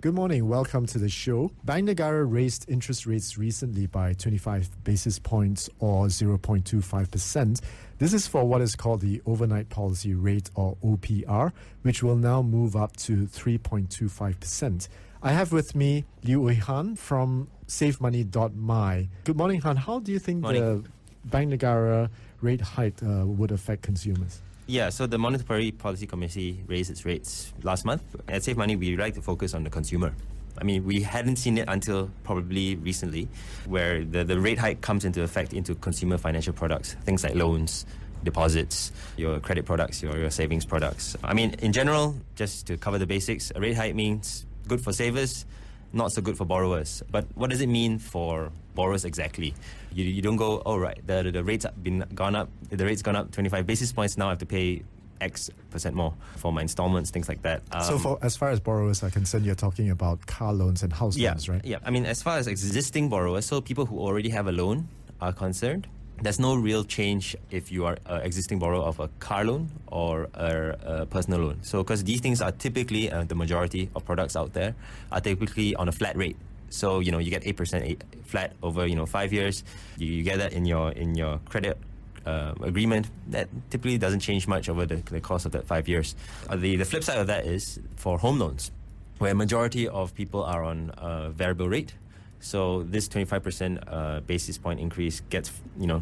Good morning. Welcome to the show. Bank Negara raised interest rates recently by 25 basis points or 0.25%. This is for what is called the overnight policy rate or OPR, which will now move up to 3.25%. I have with me Liew Hann from SaveMoney.my. Good morning, Han. How do you think the Bank Negara rate hike would affect consumers? Yeah, so the Monetary Policy Committee raised its rates last month. At Save Money, we like to focus on the consumer. I mean, we hadn't seen it until probably recently, where the rate hike comes into effect into consumer financial products, things like loans, deposits, your credit products, your savings products. I mean, in general, just to cover the basics, a rate hike means good for savers, not so good for borrowers. But what does it mean for borrowers exactly? You don't go, oh right, the rate's gone up 25 basis points, now I have to pay X percent more for my installments, things like that. So as far as borrowers are concerned, you're talking about car loans and house loans, right? Yeah, I mean, as far as existing borrowers, so people who already have a loan are concerned, there's no real change if you are an existing borrower of a car loan or a personal loan. So, because these things are typically, the majority of products out there are typically on a flat rate. So, you get 8% flat over, 5 years. You get that in your credit agreement. That typically doesn't change much over the course of that 5 years. The flip side of that is for home loans, where a majority of people are on a variable rate. So this 25% basis point increase gets,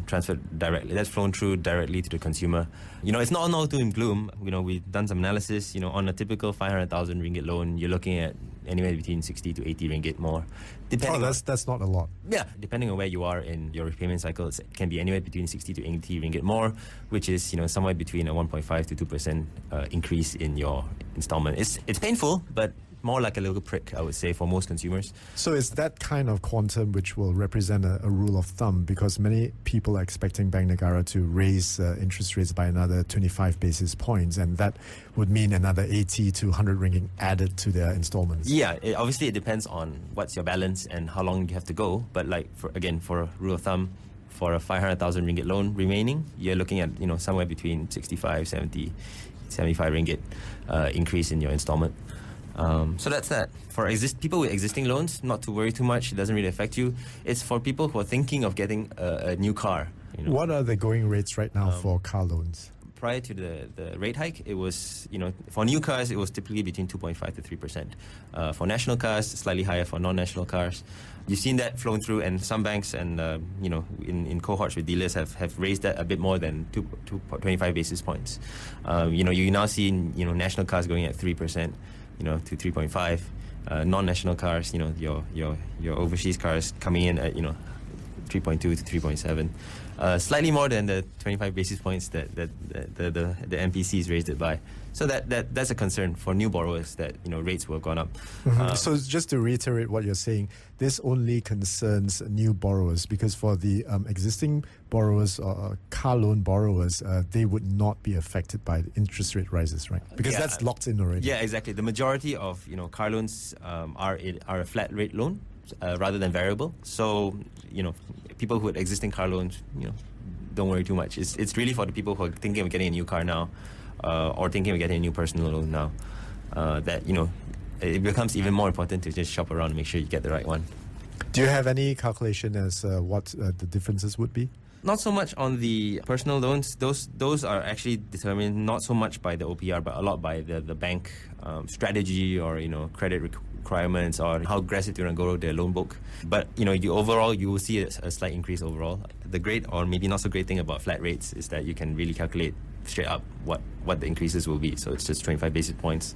transferred directly. That's flown through directly to the consumer. It's not all doom and gloom. We've done some analysis. On a typical 500,000 ringgit loan, you're looking at anywhere between 60 to 80 ringgit more. That's not a lot. Yeah, depending on where you are in your repayment cycle, it can be anywhere between 60 to 80 ringgit more, which is, somewhere between a 1.5 to 2% increase in your installment. It's painful, but more like a little prick, I would say, for most consumers. So is that kind of quantum which will represent a rule of thumb? Because many people are expecting Bank Negara to raise interest rates by another 25 basis points, and that would mean another 80 to 100 ringgit added to their installments. Yeah, obviously it depends on what's your balance and how long you have to go. But for a rule of thumb, for a 500,000 ringgit loan remaining, you're looking at somewhere between 65, 70, 75 ringgit increase in your installment. So that's that. For people with existing loans, not to worry too much. It doesn't really affect you. It's for people who are thinking of getting a new car. What are the going rates right now for car loans? Prior to the rate hike, it was, for new cars, it was typically between 2.5 to 3%. For national cars, slightly higher for non-national cars. You've seen that flown through, and some banks and, in cohorts with dealers have raised that a bit more than 25 basis points. You now see, national cars going at 3%. To 3.5, non-national cars, your overseas cars coming in at 3.2 to 3.7, slightly more than the 25 basis points that the MPCs raised it by. So that's a concern for new borrowers that rates will have gone up. Mm-hmm. So just to reiterate what you're saying, this only concerns new borrowers, because for the existing borrowers or car loan borrowers, they would not be affected by the interest rate rises, right? Because that's locked in already. Yeah, exactly. The majority of car loans are a flat rate loan rather than variable. So people who have existing car loans, don't worry too much. It's really for the people who are thinking of getting a new car now. Or thinking of getting a new personal loan now, that it becomes even more important to just shop around and make sure you get the right one. Do you have any calculation as what the differences would be? Not so much on the personal loans. Those are actually determined not so much by the OPR, but a lot by the bank strategy or credit requirements or how aggressive they want to go with their loan book. But you will see a slight increase overall. The great or maybe not so great thing about flat rates is that you can really calculate straight up what the increases will be. So it's just 25 basis points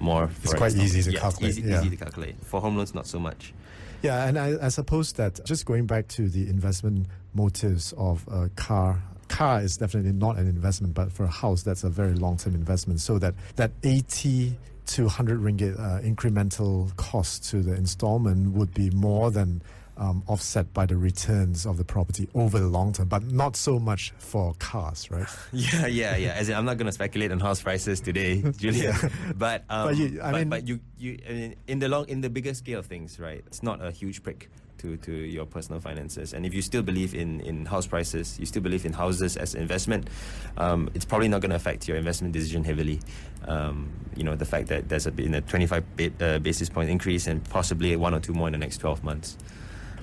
more. It's quite easy to calculate. Easy to calculate. For home loans, not so much. Yeah, and I suppose that just going back to the investment motives of a car is definitely not an investment, but for a house, that's a very long-term investment. So that 80 to 100 ringgit incremental cost to the installment would be more than offset by the returns of the property over the long term, but not so much for cars, right? Yeah. As in, I'm not going to speculate on house prices today, Julia. But in the bigger scale of things, right? It's not a huge prick to your personal finances. And if you still believe in house prices, you still believe in houses as an investment, it's probably not going to affect your investment decision heavily. The fact that there's been a 25 basis point increase and possibly one or two more in the next 12 months.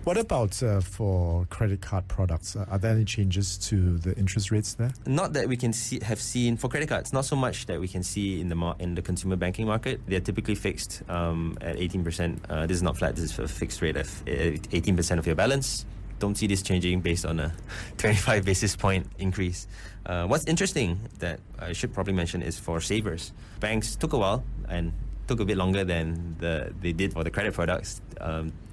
What about for credit card products? Are there any changes to the interest rates there? Not that we can have seen for credit cards. Not so much that we can see in the consumer banking market. They're typically fixed at 18%. This is not flat. This is a fixed rate of 18% of your balance. Don't see this changing based on a 25 basis point increase. What's interesting that I should probably mention is for savers. Banks took a while and took a bit longer than they did for the credit products,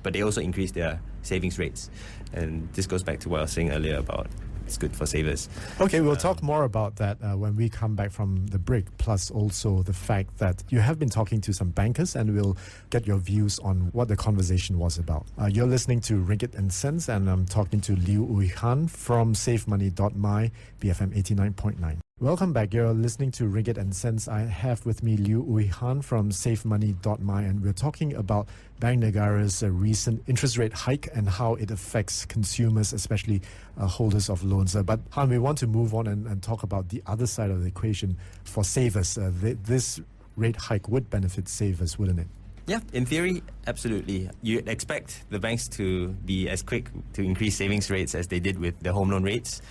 but they also increased their savings rates. And this goes back to what I was saying earlier about it's good for savers. Okay, we'll talk more about that when we come back from the break, plus also the fact that you have been talking to some bankers, and we'll get your views on what the conversation was about. You're listening to Ringgit and Cents, and I'm talking to Liew Hann from SaveMoney.my, BFM 89.9. Welcome back. You're listening to Ringgit and Cents. I have with me Liew Hann from SaveMoney.my, and we're talking about Bank Negara's recent interest rate hike and how it affects consumers, especially holders of loans. But Han, we want to move on and talk about the other side of the equation for savers. This rate hike would benefit savers, wouldn't it? Yeah, in theory, absolutely. You'd expect the banks to be as quick to increase savings rates as they did with the home loan rates,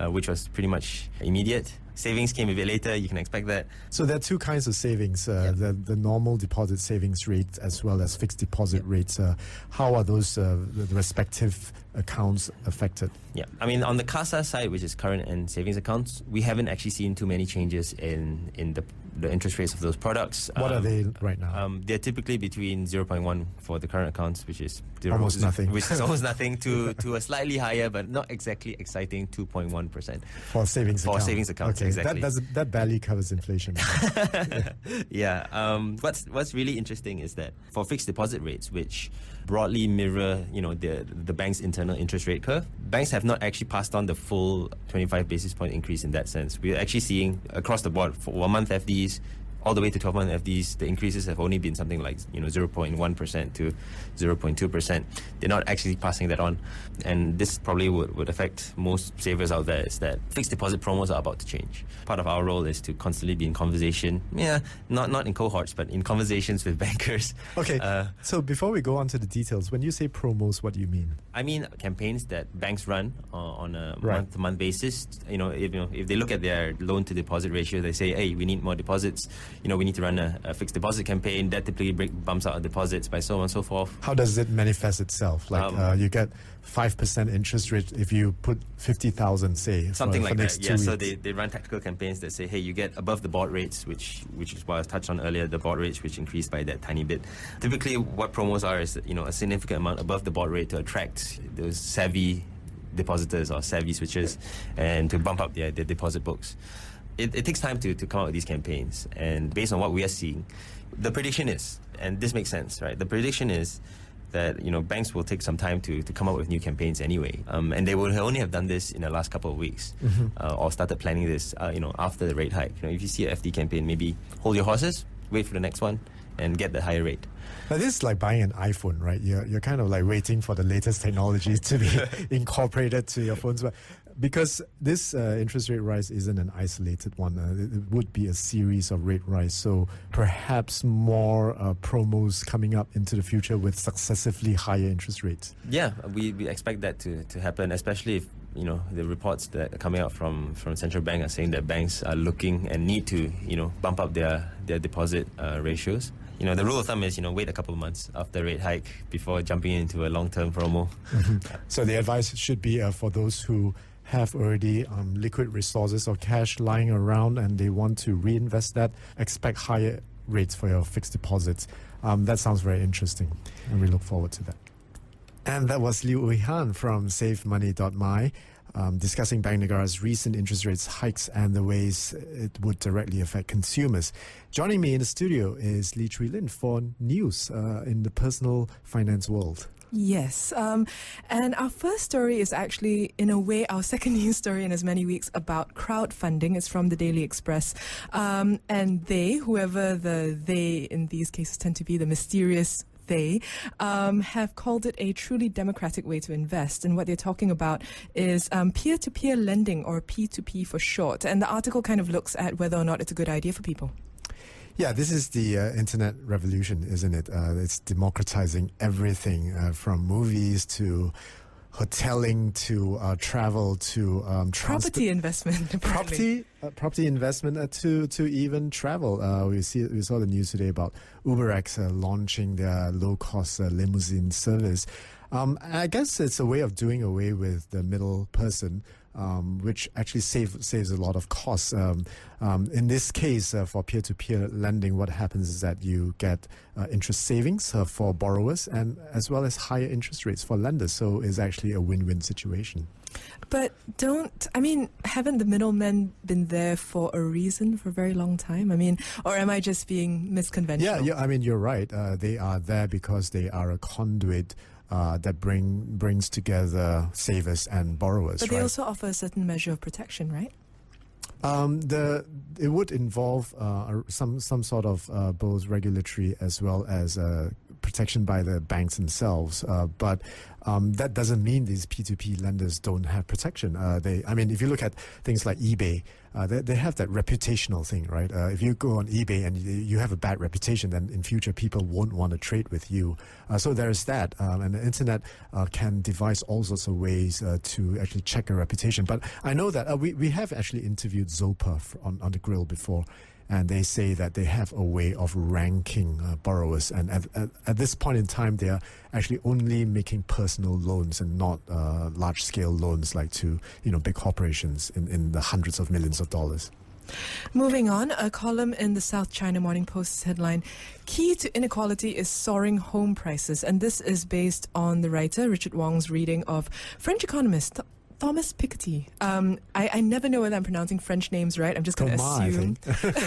which was pretty much immediate. Savings came a bit later, you can expect that. So there are two kinds of savings, the normal deposit savings rate as well as fixed deposit rates. How are those the respective accounts affected? Yeah, I mean, on the CASA side, which is current and savings accounts, we haven't actually seen too many changes in the interest rates of those products. What are they right now? They're typically between 0.1 for the current accounts, which is almost nothing. Which is almost nothing, to a slightly higher, but not exactly exciting 2.1%. For savings accounts. For savings accounts, okay. Exactly. That barely covers inflation. Yeah. What's really interesting is that for fixed deposit rates, which broadly mirror, the bank's internal interest rate curve, banks have not actually passed on the full 25 basis point increase in that sense. We're actually seeing across the board for 1 month FDs all the way to 12-month FDs, the increases have only been something like 0.1% to 0.2%. They're not actually passing that on, and this probably would affect most savers out there. Is that fixed deposit promos are about to change. Part of our role is to constantly be in conversation, not in cohorts, but in conversations with bankers. Okay. So before we go on to the details, when you say promos, what do you mean? I mean campaigns that banks run on a month-to-month basis. If they look at their loan-to-deposit ratio, they say, "Hey, we need more deposits. We need to run a fixed deposit campaign." That typically bumps out deposits by so on and so forth. How does it manifest itself? Like you get 5% interest rate if you put 50,000, say, something like next that. 2 weeks. So they run tactical campaigns that say, "Hey, you get above the board rates," which is what I touched on earlier. The board rates which increased by that tiny bit. Typically, what promos are is a significant amount above the board rate to attract those savvy depositors or savvy switchers and to bump up their deposit books. It takes time to come out with these campaigns, and based on what we are seeing, the prediction is, and this makes sense, right? The prediction is that banks will take some time to come up with new campaigns anyway, and they will only have done this in the last couple of weeks, or started planning this, after the rate hike. If you see an FD campaign, maybe hold your horses, wait for the next one, and get the higher rate. Now, this is like buying an iPhone, right? You're kind of like waiting for the latest technology to be incorporated to your phones, but because this interest rate rise isn't an isolated one, it would be a series of rate rise. So perhaps more promos coming up into the future with successively higher interest rates. Yeah, we expect that to happen, especially if the reports that are coming out from central bank are saying that banks are looking and need to bump up their deposit ratios. The rule of thumb is wait a couple of months after rate hike before jumping into a long-term promo. So the advice should be for those who have already liquid resources or cash lying around and they want to reinvest that, expect higher rates for your fixed deposits. That sounds very interesting, and we look forward to that. And that was Liew Hann from SaveMoney.my discussing Bank Negara's recent interest rates hikes and the ways it would directly affect consumers. Joining me in the studio is Lee Chui Lin for news in the personal finance world. Yes, and our first story is actually, in a way, our second news story in as many weeks about crowdfunding. It's from the Daily Express. And they, whoever the they in these cases tend to be, the mysterious they, have called it a truly democratic way to invest. And what they're talking about is peer-to-peer lending, or P2P for short. And the article kind of looks at whether or not it's a good idea for people. Yeah, this is the internet revolution, isn't it? It's democratizing everything from movies to hoteling to travel to property investment. Property investment to even travel. We saw the news today about UberX launching their low-cost limousine service. I guess it's a way of doing away with the middle person, which actually saves a lot of costs. In this case, for peer-to-peer lending, what happens is that you get interest savings for borrowers, and as well as higher interest rates for lenders. So it's actually a win-win situation. But haven't the middlemen been there for a reason for a very long time? Or am I just being misconventional? Yeah, you're right. They are there because they are a conduit that brings together savers and borrowers. But they also offer a certain measure of protection, right? It would involve some sort of both regulatory as well as protection by the banks themselves. But that doesn't mean these P2P lenders don't have protection. If you look at things like eBay, they have that reputational thing, right? If you go on eBay and you have a bad reputation, then in future people won't want to trade with you. So there's that. And the internet can devise all sorts of ways to actually check a reputation. But I know that we have actually interviewed Zopa on the grill before. And they say that they have a way of ranking borrowers. And at this point in time, they are actually only making personal loans and not large-scale loans like to big corporations in the hundreds of millions of dollars. Moving on, a column in the South China Morning Post's headline, "Key to Inequality is Soaring Home Prices." And this is based on the writer Richard Wong's reading of French economist Thomas Piketty. I never know whether I'm pronouncing French names right. I'm just going to assume.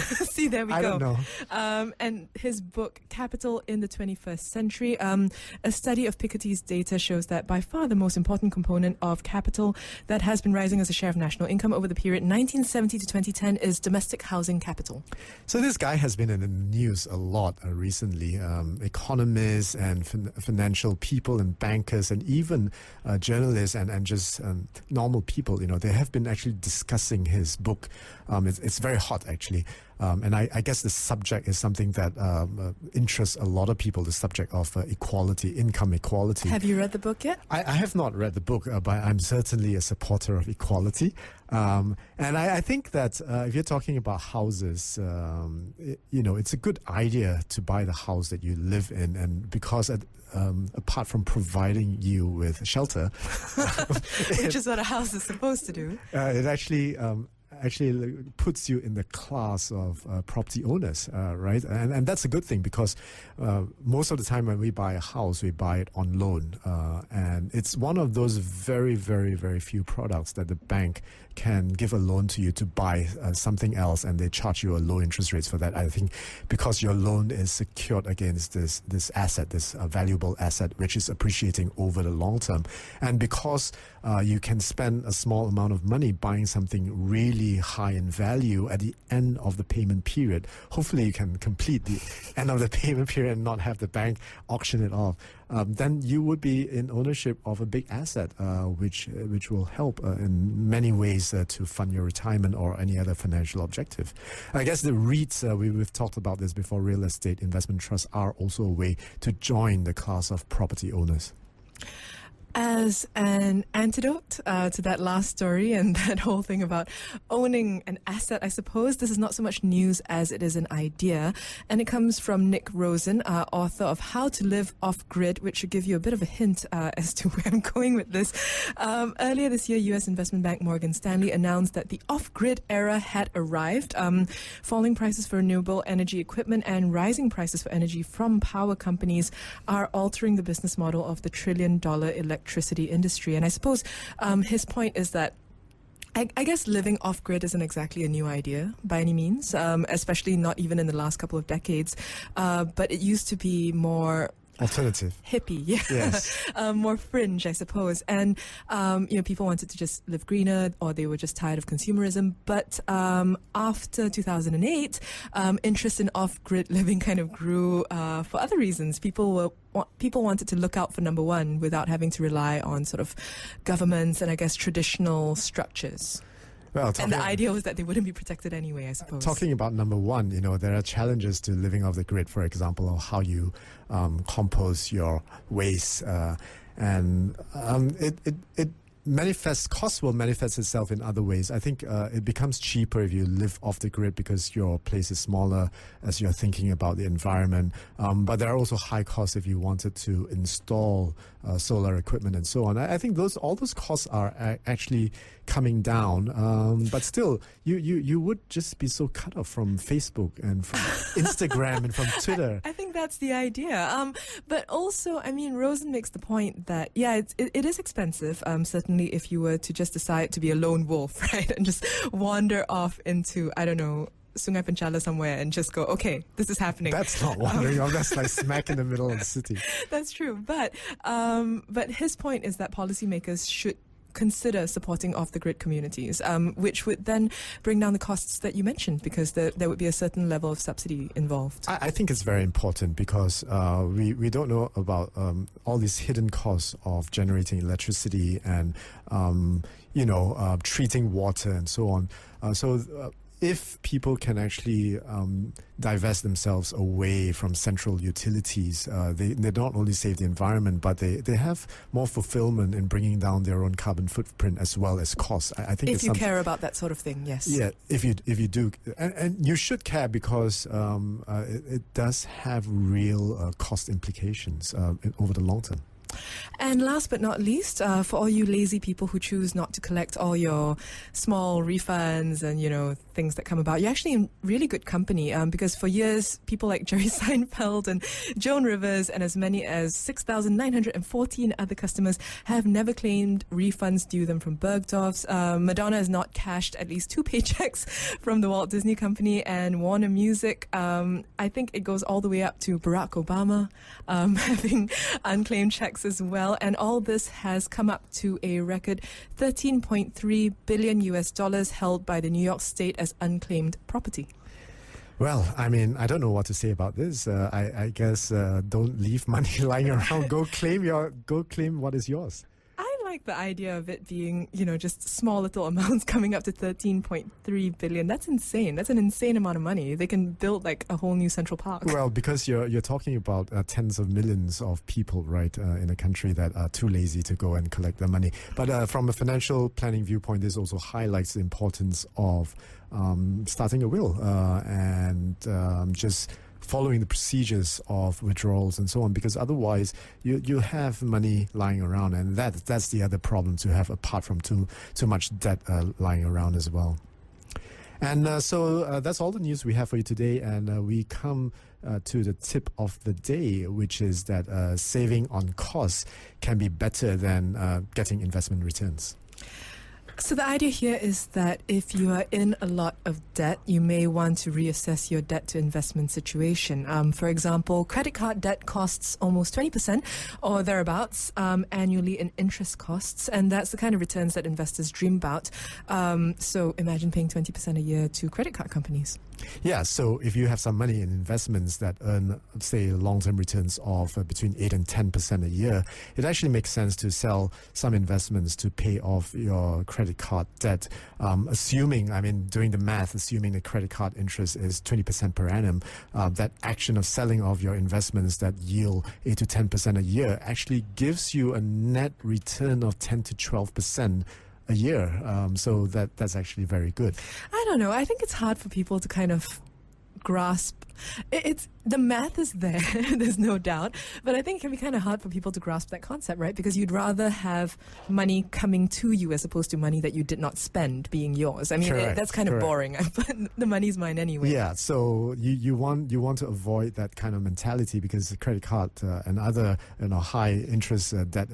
See, there we go. I don't know. And his book, Capital in the 21st Century, a study of Piketty's data shows that by far the most important component of capital that has been rising as a share of national income over the period 1970 to 2010 is domestic housing capital. So this guy has been in the news a lot recently. Economists and financial people and bankers and even journalists and just normal people, they have been actually discussing his book. It's very hot, actually. And I guess the subject is something that interests a lot of people, the subject of equality, income equality. Have you read the book yet? I have not read the book, but I'm certainly a supporter of equality. And I think that if you're talking about houses, it's a good idea to buy the house that you live in. And because apart from providing you with shelter, which is what a house is supposed to do, it actually puts you in the class of property owners, right? And that's a good thing because most of the time when we buy a house, we buy it on loan. And it's one of those very, very, very few products that the bank can give a loan to you to buy something else, and they charge you a low interest rates for that. I think because your loan is secured against this asset, this valuable asset, which is appreciating over the long term. And because you can spend a small amount of money buying something really high in value at the end of the payment period, hopefully you can complete the end of the payment period and not have the bank auction it off. Then you would be in ownership of a big asset, which will help in many ways to fund your retirement or any other financial objective. I guess the REITs, we've talked about this before, real estate investment trusts are also a way to join the class of property owners. As an antidote to that last story and that whole thing about owning an asset, I suppose this is not so much news as it is an idea. And it comes from Nick Rosen, author of How to Live Off-Grid, which should give you a bit of a hint as to where I'm going with this. Earlier this year, U.S. investment bank Morgan Stanley announced that the off-grid era had arrived. Falling prices for renewable energy equipment and rising prices for energy from power companies are altering the business model of the trillion-dollar electricity industry. And I suppose his point is that I guess living off-grid isn't exactly a new idea by any means, especially not even in the last couple of decades. But it used to be more alternative. Hippie, yeah. Yes. More fringe, I suppose. And, people wanted to just live greener, or they were just tired of consumerism. But after 2008, interest in off-grid living kind of grew for other reasons. People wanted to look out for number one without having to rely on sort of governments and, I guess, traditional structures. Well, and the idea was that they wouldn't be protected anyway, I suppose. Talking about number one, there are challenges to living off the grid, for example, of how you compost your waste. And it manifests, cost will manifest itself in other ways. I think it becomes cheaper if you live off the grid because your place is smaller as you're thinking about the environment. But there are also high costs if you wanted to install solar equipment and so on. I think all those costs are actually coming down. But still, you would just be so cut off from Facebook and from Instagram and from Twitter. I think that's the idea. But also, Rosen makes the point that, it is expensive, certainly if you were to just decide to be a lone wolf, right, and just wander off into, I don't know, Sungai Penchala somewhere and just go, okay, this is happening. That's not wandering off. That's like smack in the middle of the city. That's true. But his point is that policymakers should consider supporting off-the-grid communities, which would then bring down the costs that you mentioned, because there would be a certain level of subsidy involved. I think it's very important because we don't know about all these hidden costs of generating electricity and treating water and so on. If people can actually divest themselves away from central utilities, they not only save the environment, but they have more fulfillment in bringing down their own carbon footprint as well as costs. I think if you care about that sort of thing, yes. Yeah, if you do, and you should care because it does have real cost implications over the long term. And last but not least, for all you lazy people who choose not to collect all your small refunds and, things that come about, you're actually in really good company because for years, people like Jerry Seinfeld and Joan Rivers and as many as 6,914 other customers have never claimed refunds due them from Bergdorf's. Madonna has not cashed at least 2 paychecks from the Walt Disney Company and Warner Music. I think it goes all the way up to Barack Obama having unclaimed checks as well, and all this has come up to a record $13.3 billion held by the New York State as unclaimed property. Well, I don't know what to say about this. I guess don't leave money lying around. Go claim what is yours. I like the idea of it being, just small little amounts coming up to $13.3 billion. That's insane. That's an insane amount of money. They can build like a whole new Central Park. Well, because you're talking about tens of millions of people, right, in a country that are too lazy to go and collect their money. But from a financial planning viewpoint, this also highlights the importance of starting a will and just following the procedures of withdrawals and so on, because otherwise you have money lying around, and that's the other problem to have, apart from too much debt lying around as well. And so that's all the news we have for you today, and we come to the tip of the day, which is that saving on costs can be better than getting investment returns. So the idea here is that if you are in a lot of debt, you may want to reassess your debt to investment situation. For example, credit card debt costs almost 20% or thereabouts annually in interest costs, and that's the kind of returns that investors dream about. So imagine paying 20% a year to credit card companies. Yeah, so if you have some money in investments that earn, say, long-term returns of between 8 and 10% a year, it actually makes sense to sell some investments to pay off your credit card debt. Doing the math, assuming the credit card interest is 20% per annum, that action of selling of your investments that yield 8 to 10% a year actually gives you a net return of 10 to 12% a year. So that's actually very good. I don't know. I think it's hard for people to kind of grasp. It's the math is there, there's no doubt, but I think it can be kind of hard for people to grasp that concept, right? Because you'd rather have money coming to you as opposed to money that you did not spend being yours. That's kind of boring. The money's mine anyway. Yeah, so you want to avoid that kind of mentality, because the credit card and other high interest debt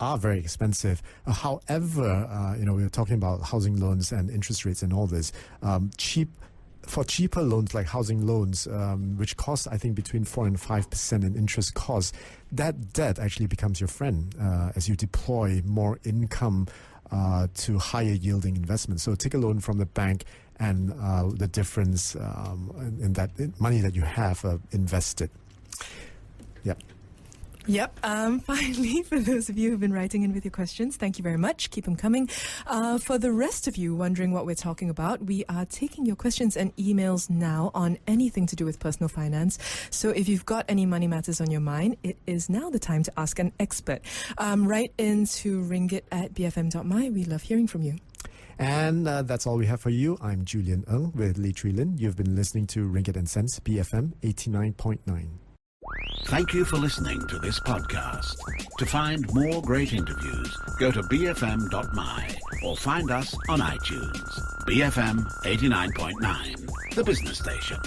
are very expensive. However, we were talking about housing loans and interest rates and all this. Cheap for cheaper loans like housing loans, which cost, I think, between 4 and 5% in interest costs, that debt actually becomes your friend as you deploy more income to higher yielding investments. So take a loan from the bank and the difference in that money that you have invested. Yeah. Yep. Finally, for those of you who've been writing in with your questions, thank you very much. Keep them coming. For the rest of you wondering what we're talking about, we are taking your questions and emails now on anything to do with personal finance. So if you've got any money matters on your mind, it is now the time to ask an expert. Write into ringgit@bfm.my. We love hearing from you. And that's all we have for you. I'm Julian Ng with Lee Tree Lin. You've been listening to Ringgit and Cents, BFM 89.9. Thank you for listening to this podcast. To find more great interviews, go to bfm.my or find us on iTunes. BFM 89.9, the business station.